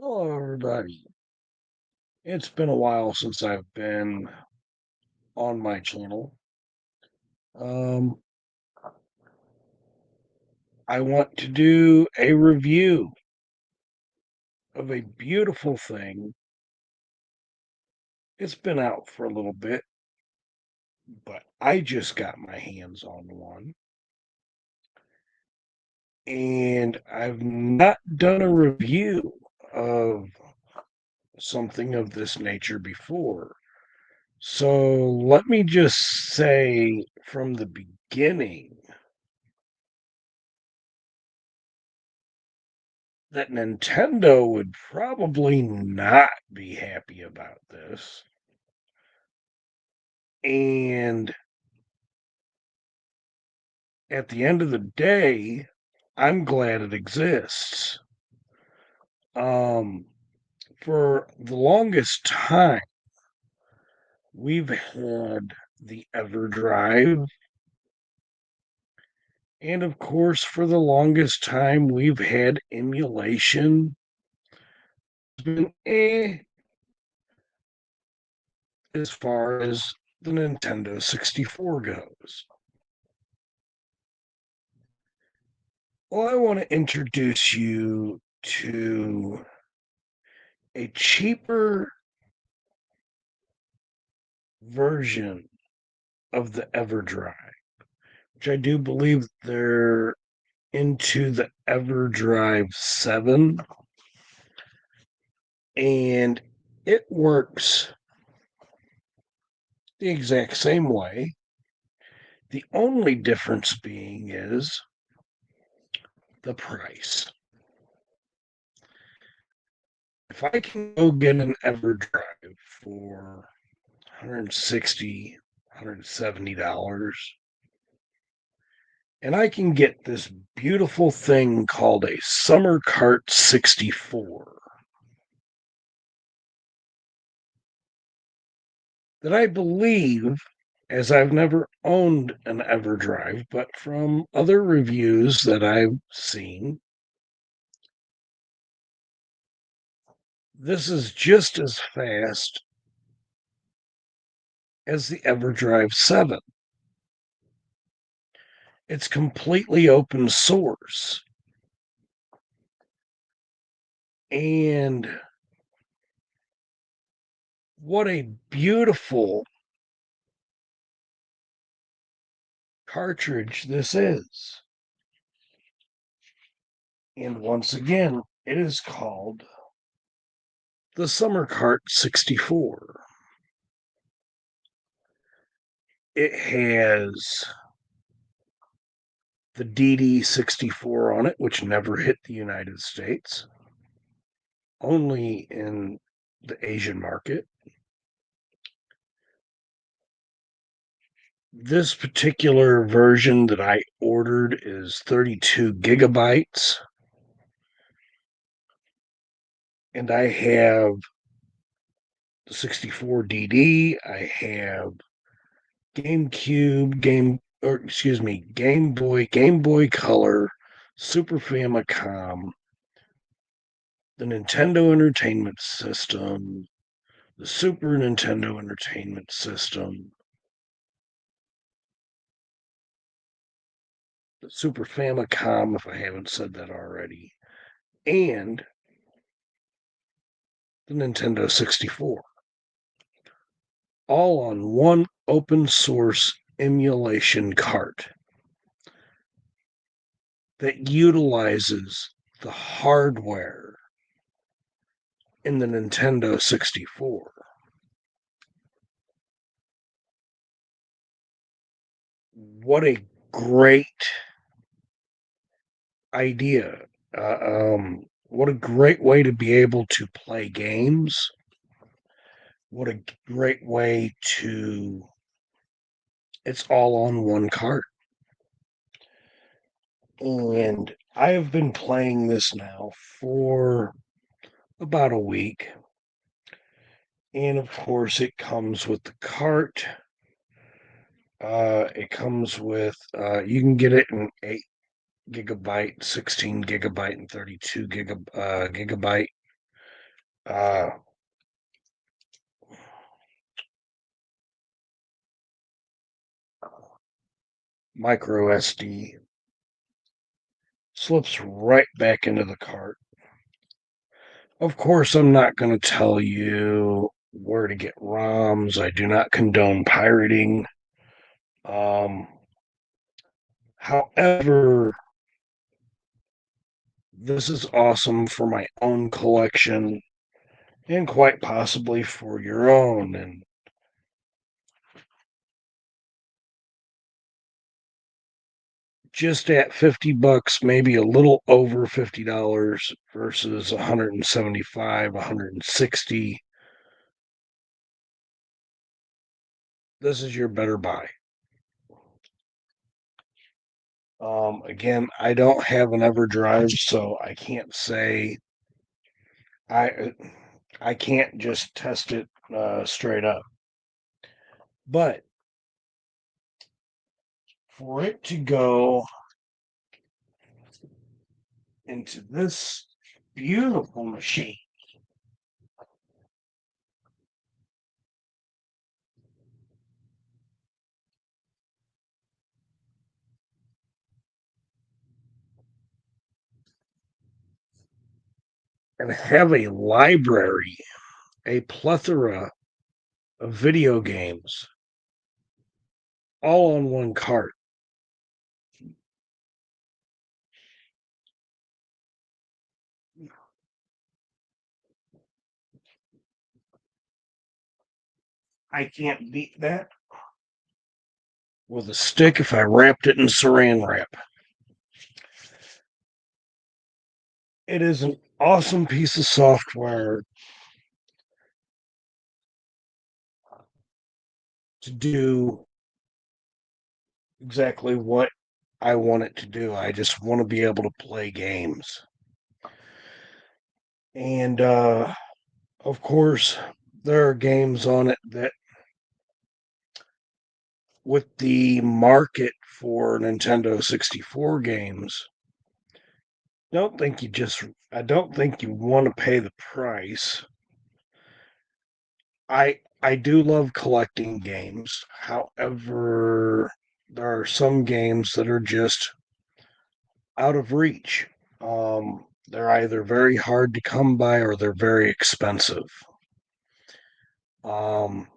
Hello, everybody. It's been a while since I've been on my channel. Um, I want to do a review of a beautiful thing. It's been out for a little bit, but I just got my hands on one. And I've not done a review of something of this nature before. So let me just say from the beginning that Nintendo would probably not be happy about this. And at the end of the day, I'm glad it exists. Um, for the longest time, we've had the EverDrive. And of course, for the longest time, we've had emulation. It's been as far as the Nintendo 64 goes. Well, I want to introduce you to a cheaper version of the EverDrive, which I do believe they're into the EverDrive 7, and it works the exact same way. The only difference being is the price. If I can go get an EverDrive for $160, $170, and I can get this beautiful thing called a Summer Kart 64 that I believe, as I've never owned an EverDrive, but from other reviews that I've seen, this is just as fast as the EverDrive 7. It's completely open source. And what a beautiful cartridge this is. And once again, it is called the Summer Kart 64. It has the DD64 on it, which never hit the United States, only in the Asian market. This particular version that I ordered is 32 gigabytes, and I have the 64 DD, I have GameCube, Game Boy Color, Super Famicom, the Nintendo Entertainment System, the Super Nintendo Entertainment System, the Super Famicom, if I haven't said that already, and the Nintendo 64. All on one open source emulation cart that utilizes the hardware in the Nintendo 64. What a great idea. What a great way to be able to play games. What a great way to, it's all on one cart. And I have been playing this now for about a week. And of course, it comes with the cart. It comes with, you can get it in 8 gigabyte, 16 gigabyte, and 32 gigabyte uh, micro SD, slips right back into the cart. Of course, I'm not going to tell you where to get ROMs. I do not condone pirating. Um, However, this is awesome for my own collection and quite possibly for your own. And just at $50, maybe a little over $50 versus 175, 160. This is your better buy. Again, I don't have an EverDrive, so I can't say I I can't just test it straight up. But for it to go into this beautiful machine, and have a library, a plethora of video games, all on one cart, I can't beat that with a stick if I wrapped it in saran wrap. It is an awesome piece of software to do exactly what I want it to do. I just want to be able to play games. And of course, there are games on it that, with the market for Nintendo 64 games, I don't think you want to pay the price. I do love collecting games. However, there are some games that are just out of reach. They're either very hard to come by or they're very expensive. Um,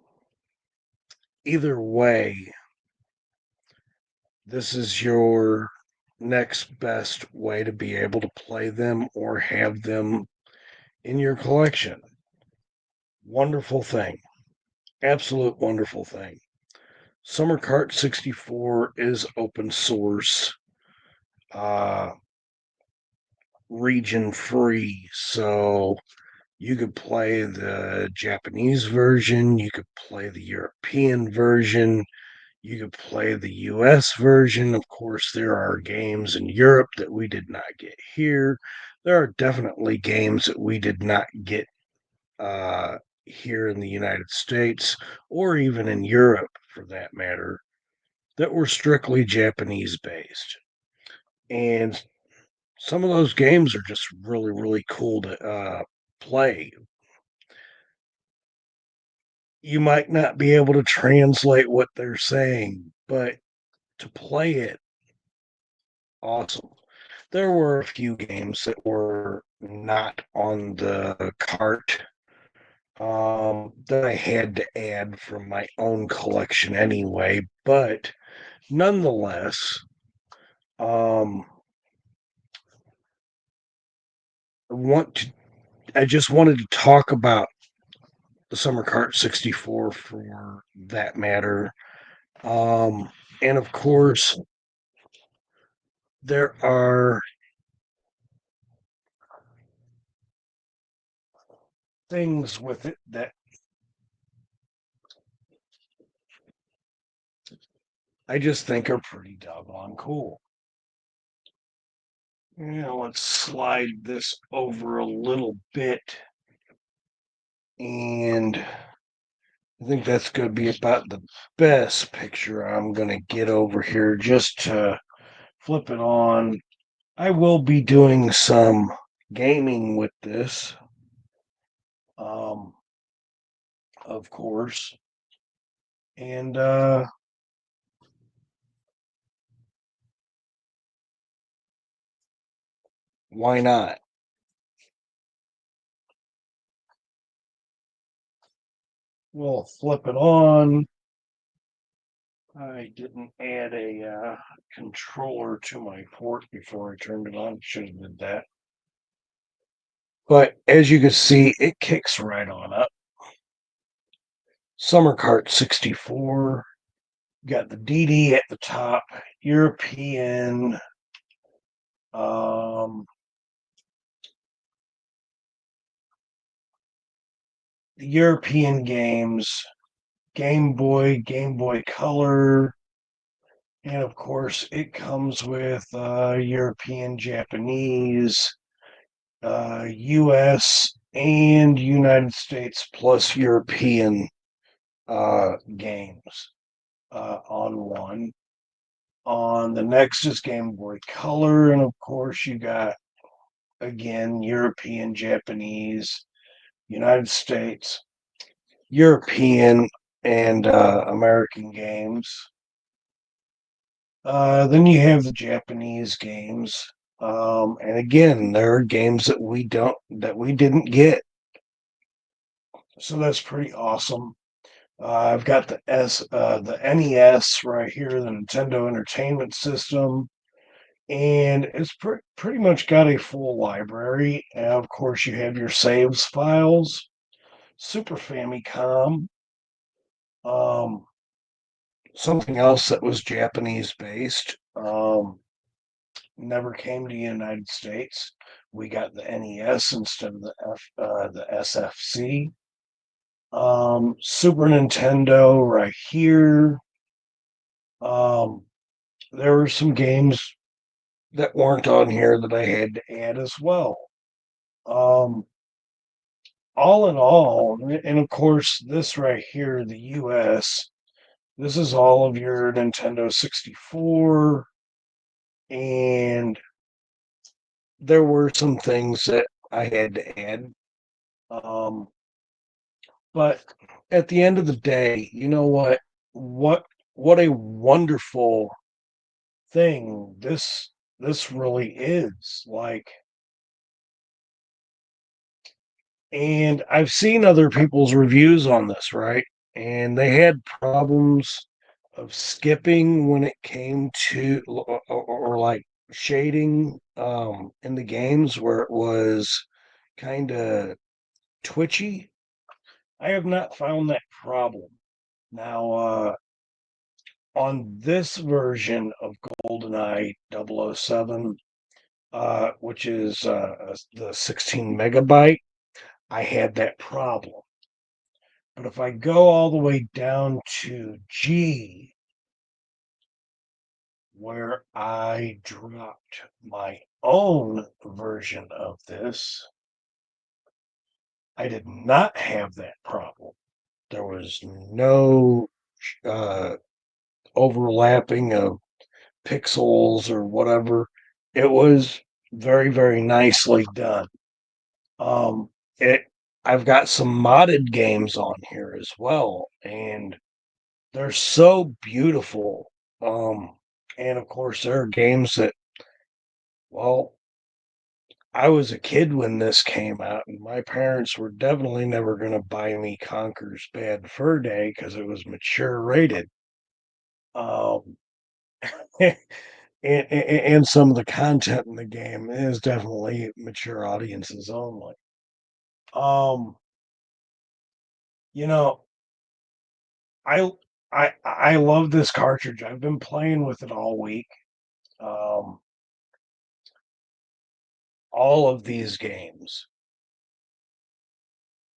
Either way, this is your next best way to be able to play them or have them in your collection. Wonderful thing. Absolute wonderful thing. Summer Kart 64 is open source, uh, region free. So you could play the Japanese version, you could play the European version, you could play the US version. Of course, there are games in Europe that we did not get here. There are definitely games that we did not get uh, here in the United States or even in Europe for that matter that were strictly Japanese based. And some of those games are just really, really cool to play. You might not be able to translate what they're saying, but to play it, awesome. There were a few games that were not on the cart that I had to add from my own collection anyway, but nonetheless, um, I want to. I just wanted to talk about the Summer Kart 64 for that matter. And of course, there are things with it that I just think are pretty doggone cool. Let's slide this over a little bit. And I think that's going to be about the best picture I'm going to get over here just to flip it on. I will be doing some gaming with this. um, of course. And why not? We'll flip it on. I didn't add a controller to my port before I turned it on. Should have did that. But as you can see, it kicks right on up. Summer Kart 64. Got the DD at the top. European. Um, the European games. Game Boy Color. And of course, it comes with European, Japanese, US, and United States plus European games on one. On the next is Game Boy Color, and of course, you got again European, Japanese, United States, European, and American games. Then you have the Japanese games. And again, there are games that we didn't get. So that's pretty awesome. I've got the NES right here, the Nintendo Entertainment System, and it's pretty much got a full library. And of course, you have your saves files, Super Famicom, um, something else that was Japanese based. Never came to the United States. We got the NES instead of the SFC. Super Nintendo right here. Um, there were some games that weren't on here that I had to add as well. Um, all in all, and of course, this right here, the US, this is all of your Nintendo 64, and there were some things that I had to add. Um, but at the end of the day, you know what? What what a wonderful thing this really is. Like, and I've seen other people's reviews on this, right? And they had problems of skipping when it came to or like shading in the games where it was kind of twitchy. I have not found that problem. Now, on this version of GoldenEye 007, which is the 16 megabyte, I had that problem. But if I go all the way down to G, where I dropped my own version of this, I did not have that problem. There was no uh, overlapping of pixels or whatever. It was very, very nicely done. Um, it I've got some modded games on here as well, and they're so beautiful. And of course, there are games that, well, I was a kid when this came out, and my parents were definitely never going to buy me Conker's Bad Fur Day because it was mature rated. Um, and some of the content in the game is definitely mature audiences only. Um, you know, I I love this cartridge. I've been playing with it all week. Um, all of these games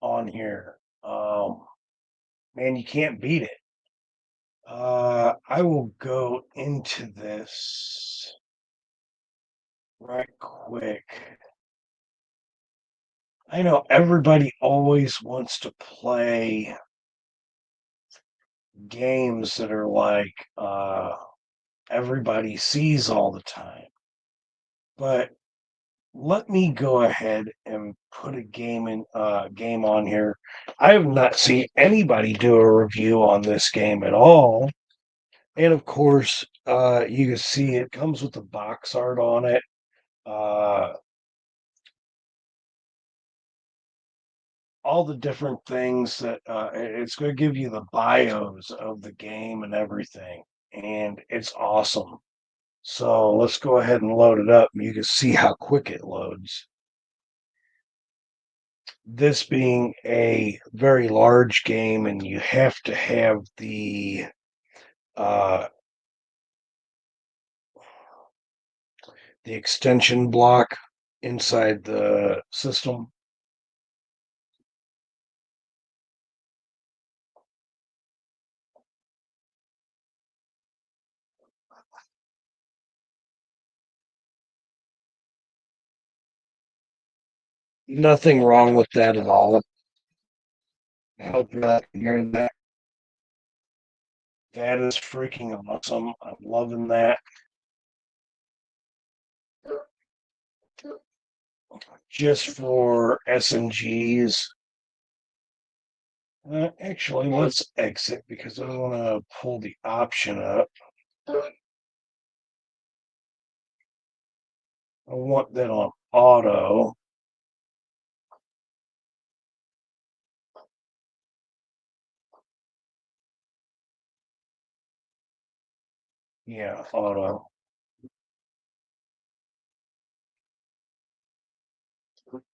on here. Man, you can't beat it. I will go into this right quick. I know everybody always wants to play games that are like everybody sees all the time. But let me go ahead and put a game on here. I have not seen anybody do a review on this game at all. And of course, you can see it comes with the box art on it. Uh, all the different things that it's going to give you the bios of the game and everything. And it's awesome. So let's go ahead and load it up. And you can see how quick it loads. This being a very large game, and you have to have uh, the extension block inside the system. Nothing wrong with that at all. I hope you're not hearing that. That is freaking awesome. I'm loving that. Just for SMGs. Actually, let's exit because I want to pull the option up. I want that on auto. Yeah, auto.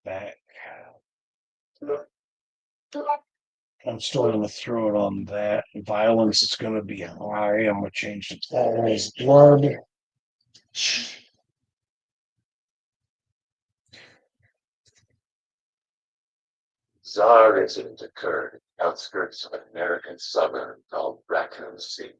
Back. I'm still going to throw it on that. Violence is going to be high. I'm going to change it to always blood. Bizarre incident occurred outskirts of an American suburb called Raccoon City.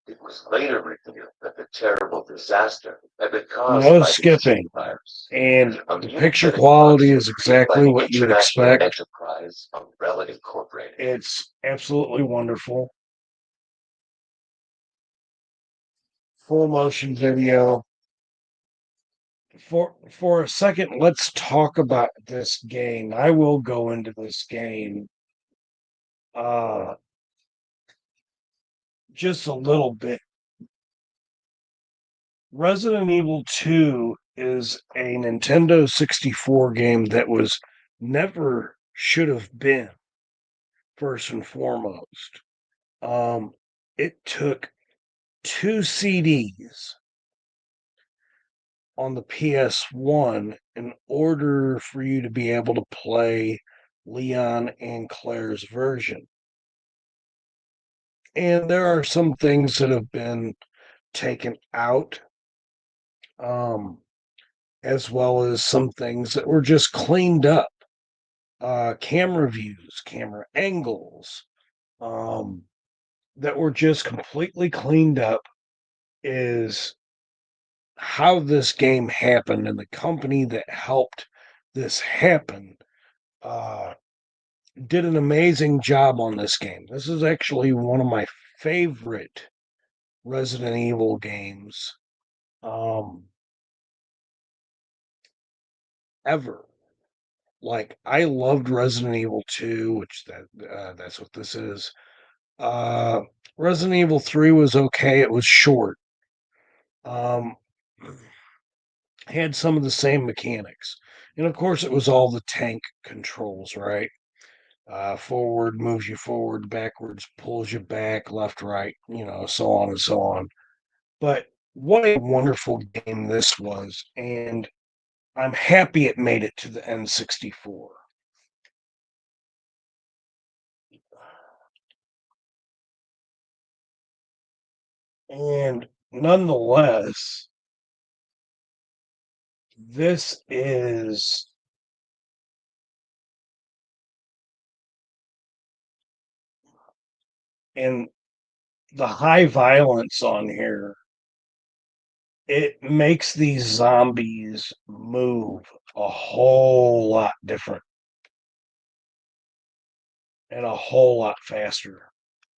It was later revealed that the terrible disaster had been caused No by skipping. the virus. And the picture quality is exactly what you would expect. Enterprise Umbrella Incorporated. It's absolutely wonderful. Full motion video. For a second, let's talk about this game. I will go into this game just a little bit. Resident Evil 2 is a Nintendo 64 game that was never should have been, first and foremost. It took 2 CDs on the PS1 in order for you to be able to play Leon and Claire's version. And there are some things that have been taken out, um, as well as some things that were just cleaned up. Camera views, camera angles, um, that were just completely cleaned up is how this game happened, and the company that helped this happen uh, did an amazing job on this game. This is actually one of my favorite Resident Evil games um, ever. Like I loved Resident Evil 2, which that's what this is. Uh, Resident Evil 3 was okay. It was short. Um, had some of the same mechanics. And of course, it was all the tank controls, right? Forward moves you forward, backwards pulls you back, left, right, so on and so on. But what a wonderful game this was. And I'm happy it made it to the N64. And nonetheless, this is and the high violence on here, it makes these zombies move a whole lot different and a whole lot faster.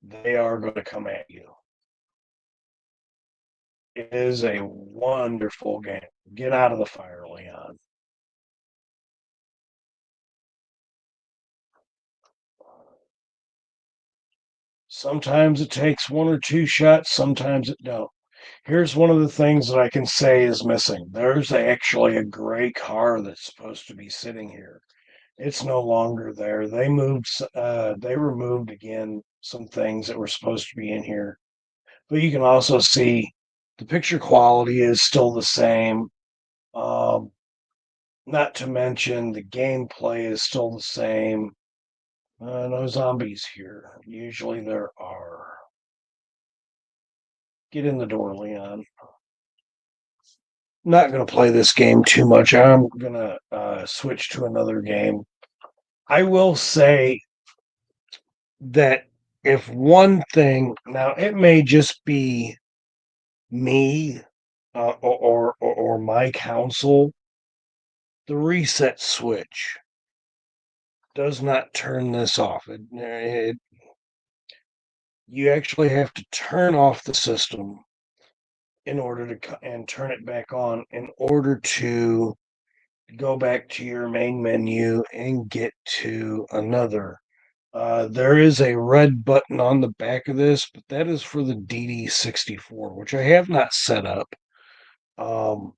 They are going to come at you. It is a wonderful game. Get out of the fire, Leon. Sometimes it takes one or two shots, sometimes it don't. Here's one of the things that I can say is missing. There's actually a gray car that's supposed to be sitting here. It's no longer there. They removed again some things that were supposed to be in here. But you can also see the picture quality is still the same. Um, Not to mention the gameplay is still the same. No zombies here. Usually there are. Get in the door, Leon. Not going to play this game too much. I'm going to switch to another game. I will say that if one thing, now it may just be me or my counsel, the reset switch does not turn this off. You actually have to turn off the system in order to and turn it back on in order to go back to your main menu and get to another. There is a red button on the back of this, but that is for the DD64, which I have not set up. Um,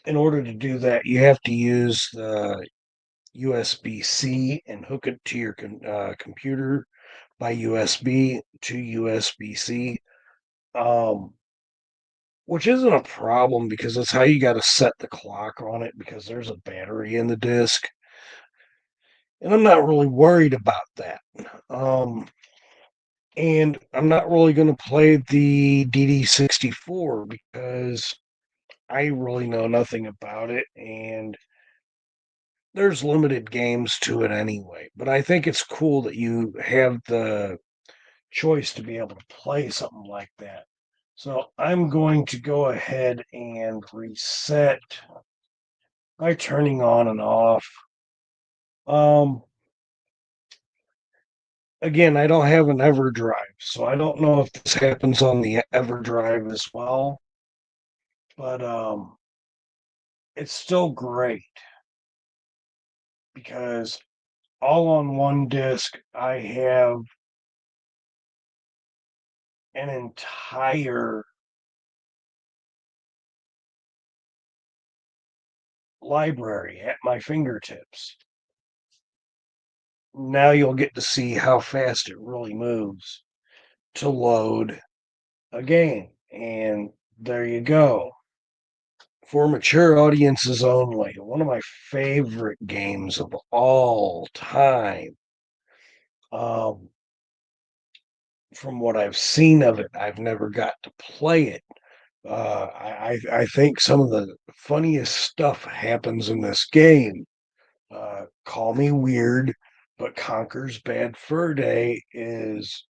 in order to do that, you have to use the USB-C and hook it to your computer by USB to USB-C, um, which isn't a problem because that's how you got to set the clock on it because there's a battery in the disc. And I'm not really worried about that. Um, and I'm not really going to play the DD64 because I really know nothing about it. And there's limited games to it anyway. But I think it's cool that you have the choice to be able to play something like that. So I'm going to go ahead and reset by turning on and off. Um, Again, I don't have an EverDrive, so I don't know if this happens on the EverDrive as well, but it's still great because all on one disc, I have an entire library at my fingertips. Now you'll get to see how fast it really moves to load a game. And there you go. For mature audiences only, one of my favorite games of all time. Um, from what I've seen of it, I've never got to play it. I think some of the funniest stuff happens in this game. Call me weird, but Conker's Bad Fur Day is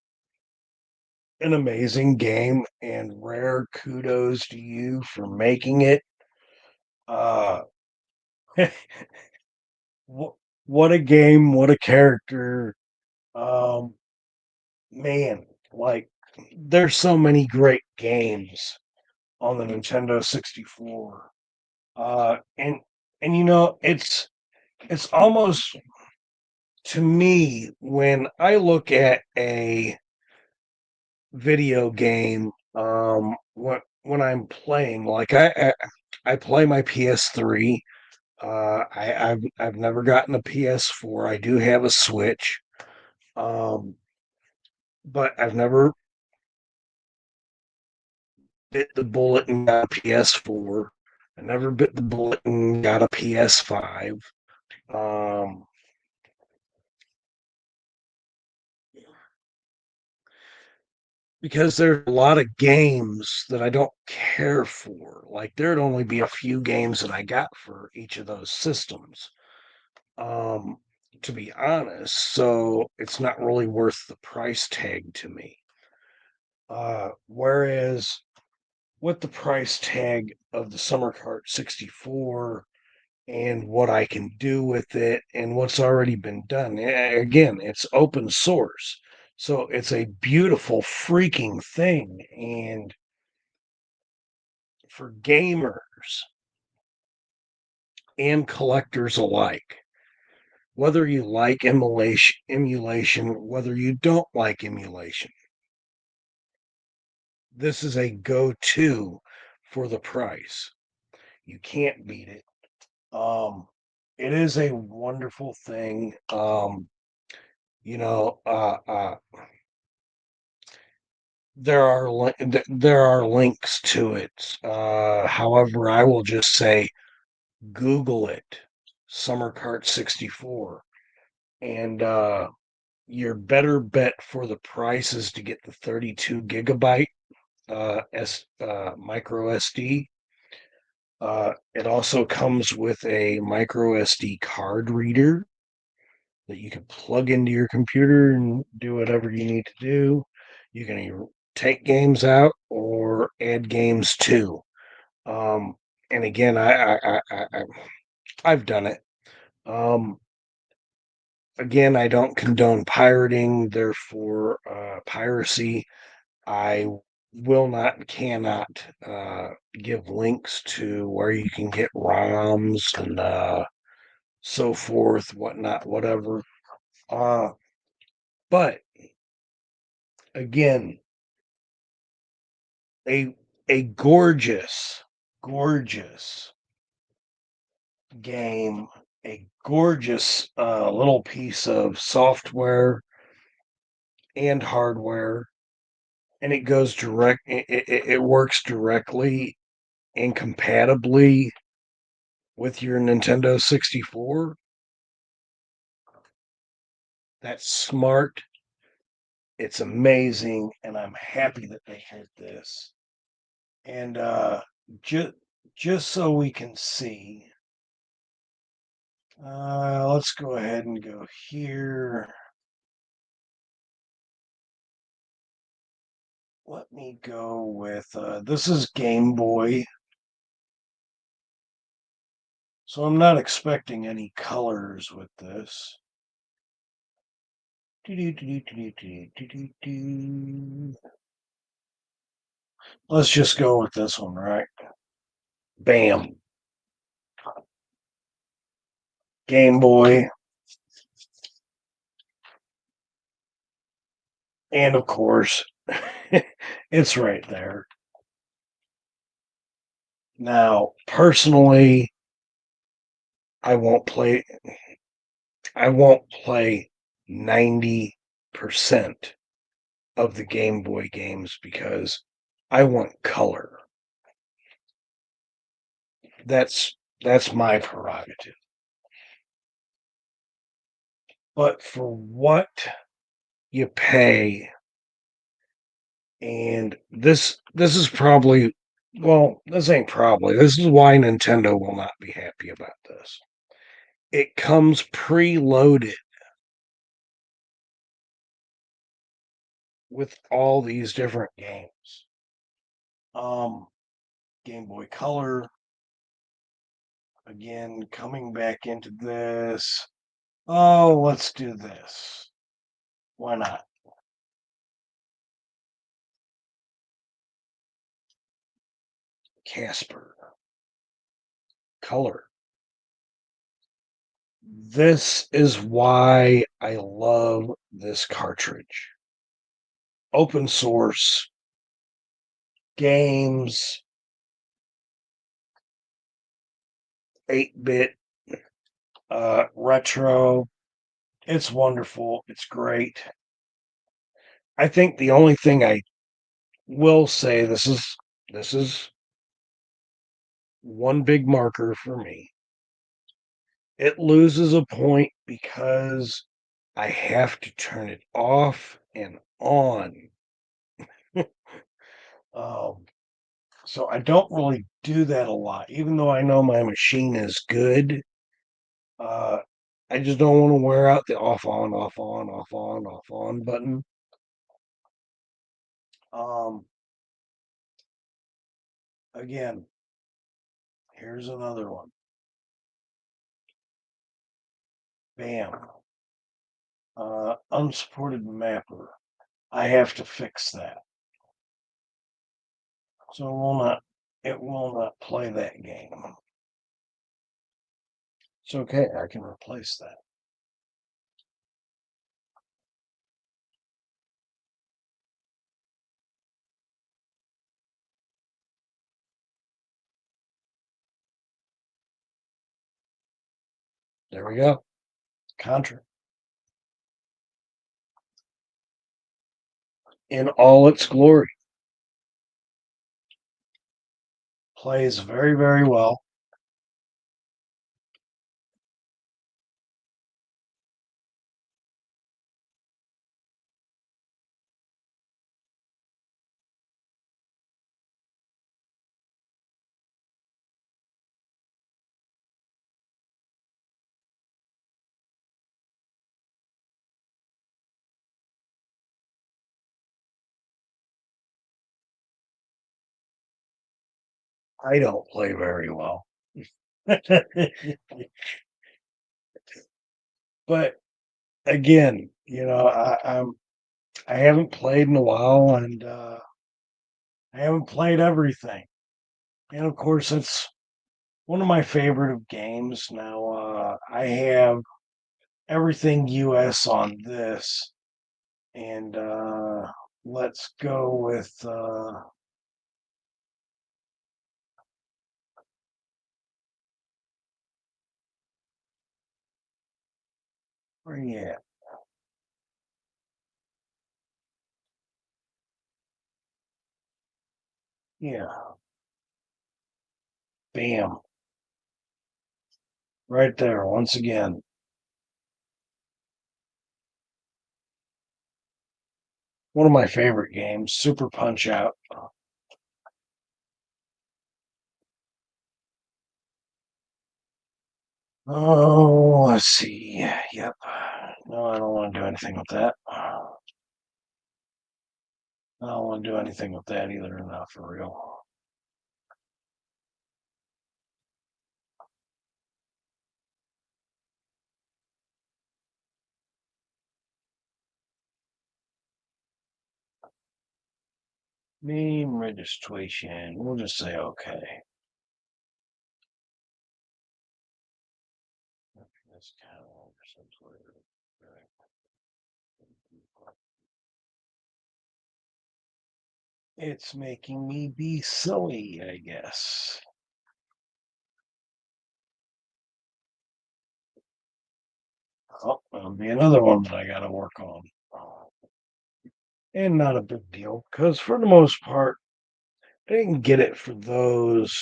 an amazing game, and rare kudos to you for making it. Uh, what a game! What a character! Um, Man, like there's so many great games on the Nintendo 64. And it's almost to me when I look at a video game when I'm playing like I play my PS3. I've never gotten a PS4. I do have a Switch. Um but I've never bit the bullet and got a PS4. I never bit the bullet and got a PS5. Um, because there's a lot of games that I don't care for. Like there'd only be a few games that I got for each of those systems. Um, to be honest, so it's not really worth the price tag to me. Whereas with the price tag of the Summer Cart 64 and what I can do with it and what's already been done. Again, it's open source. So it's a beautiful freaking thing. And for gamers, and collectors alike. Whether you like emulation, whether you don't like emulation, this is a go-to for the price. You can't beat it. Um, it is a wonderful thing. You know, there are links to it. However, I will just say Google it, Summer Kart 64, and your better bet for the price is to get the 32 gigabyte micro SD. It also comes with a micro SD card reader that you can plug into your computer and do whatever you need to do. You can either take games out or add games to. Um, and again, I've done it. Um, again, I don't condone pirating, therefore, piracy. I will not and cannot give links to where you can get ROMs and so forth, whatnot, whatever. Uh, but again, a a gorgeous game, a gorgeous little piece of software and hardware, and it goes direct. It works directly and compatibly with your Nintendo 64. That's smart. It's amazing, and I'm happy that they had this. And just just so we can see, let's go ahead and go here. Let me go with this is Game Boy, so I'm not expecting any colors with this. Let's just go with this one, right? Bam. Game Boy. And of course, it's right there. Now, personally, I won't play I won't play 90% of the Game Boy games because I want color. That's my prerogative. But for what you pay, and this is probably, well, this ain't probably. This is why Nintendo will not be happy about this. It comes preloaded with all these different games. Um, Game Boy Color, again, coming back into this. Oh, let's do this. Why not? Casper, Color. This is why I love this cartridge. Open source games, 8-bit, retro. It's wonderful. It's great. I think the only thing I will say, this is one big marker for me. It loses a point because I have to turn it off and on. um, so I don't really do that a lot, even though I know my machine is good. Uh, I just don't want to wear out the off on, off on, off on, off on button. Um, again, here's another one. Bam. Unsupported mapper. I have to fix that. So it will not play that game. It's okay. I can replace that. There we go. Contra in all its glory. Plays very, very well. I don't play very well. But again, I haven't played in a while, and I haven't played everything. And of course, it's one of my favorite of games. Now, I have everything US on this, and let's go with where you at? Yeah, bam, right there. Once again, one of my favorite games, Super Punch Out. Oh, let's see. Yep. No, I don't want to do anything with that. I don't want to do anything with that either. Not for real. Name registration. We'll just say okay. That's kind of it's making me be silly, I guess. Oh, that'll be another one that I got to work on. And not a big deal, because for the most part, I didn't get it for those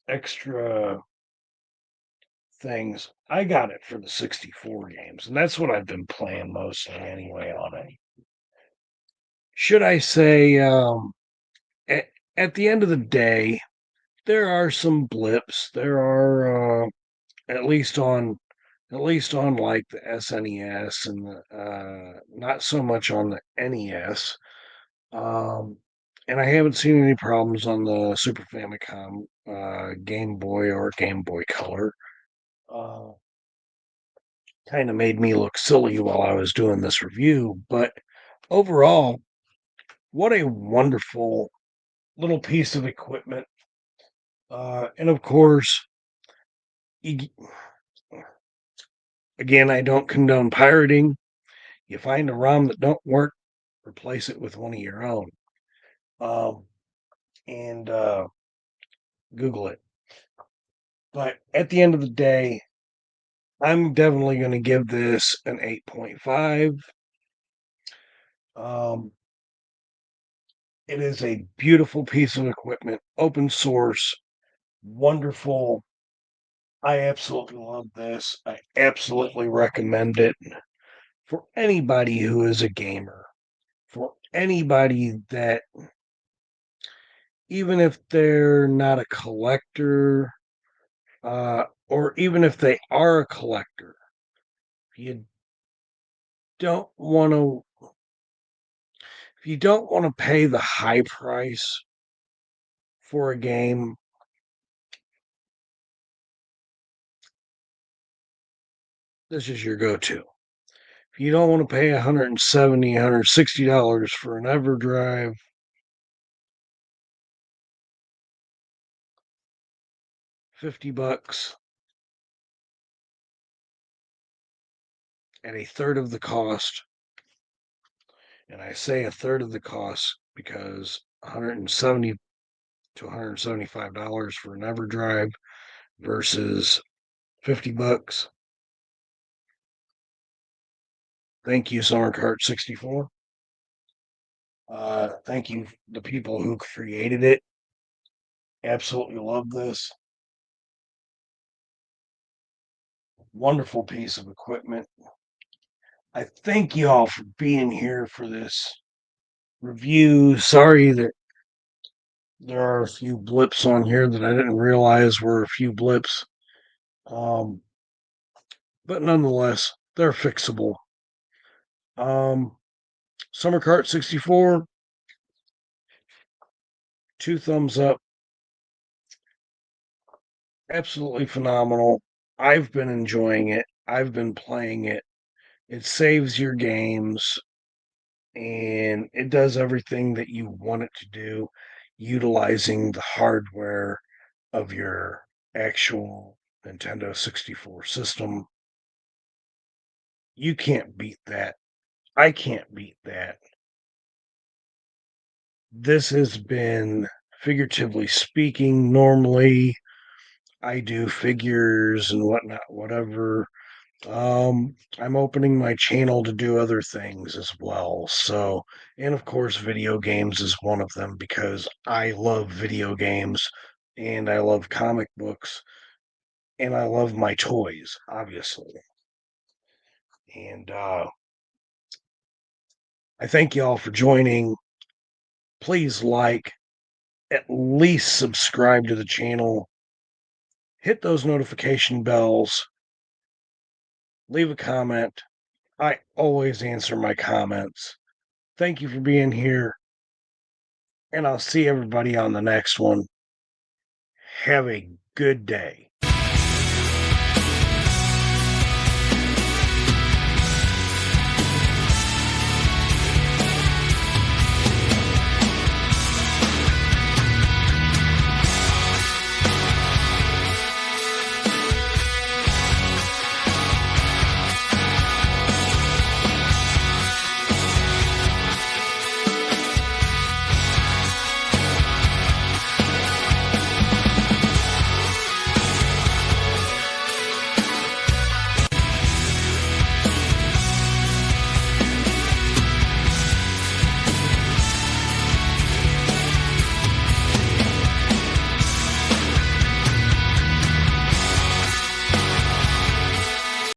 extra things. I got it for the 64 games, and that's what I've been playing mostly anyway on it. Should I say, at, at the end of the day, there are some blips. There are, at least on like the SNES and not so much on the NES. Um, and I haven't seen any problems on the Super Famicom, Game Boy, or Game Boy Color. Uh, kind of made me look silly while I was doing this review, but overall, what a wonderful little piece of equipment. And of course, you, again, I don't condone pirating. You find a ROM that don't work, replace it with one of your own. Um, and Google it. But at the end of the day, I'm definitely going to give this an 8.5. Um, it is a beautiful piece of equipment, open source, wonderful. I absolutely love this. I absolutely recommend it for anybody who is a gamer, for anybody that, even if they're not a collector, or even if they are a collector, you don't want to if you don't want to pay the high price for a game, this is your go-to. If you don't want to pay $170, $160 for an EverDrive, $50, at a third of the cost. And I say a third of the cost because 170 to $175 for an EverDrive versus $50. Thank you, Summer Kart 64. Thank you, the people who created it. Absolutely love this. Wonderful piece of equipment. I thank you all for being here for this review. Sorry that there are a few blips on here that I didn't realize were a few blips. Um, but nonetheless, they're fixable. Um, Summer Kart 64, 2 thumbs up. Absolutely phenomenal. I've been enjoying it. I've been playing it. It saves your games and it does everything that you want it to do, utilizing the hardware of your actual Nintendo 64 system. You can't beat that. I can't beat that. This has been, figuratively speaking, normally I do figures and whatnot, whatever. I'm opening my channel to do other things as well. So, and of course, video games is one of them because I love video games and I love comic books and I love my toys, obviously. And I thank you all for joining. Please like, at least subscribe to the channel, hit those notification bells, leave a comment. I always answer my comments. Thank you for being here, and I'll see everybody on the next one. Have a good day.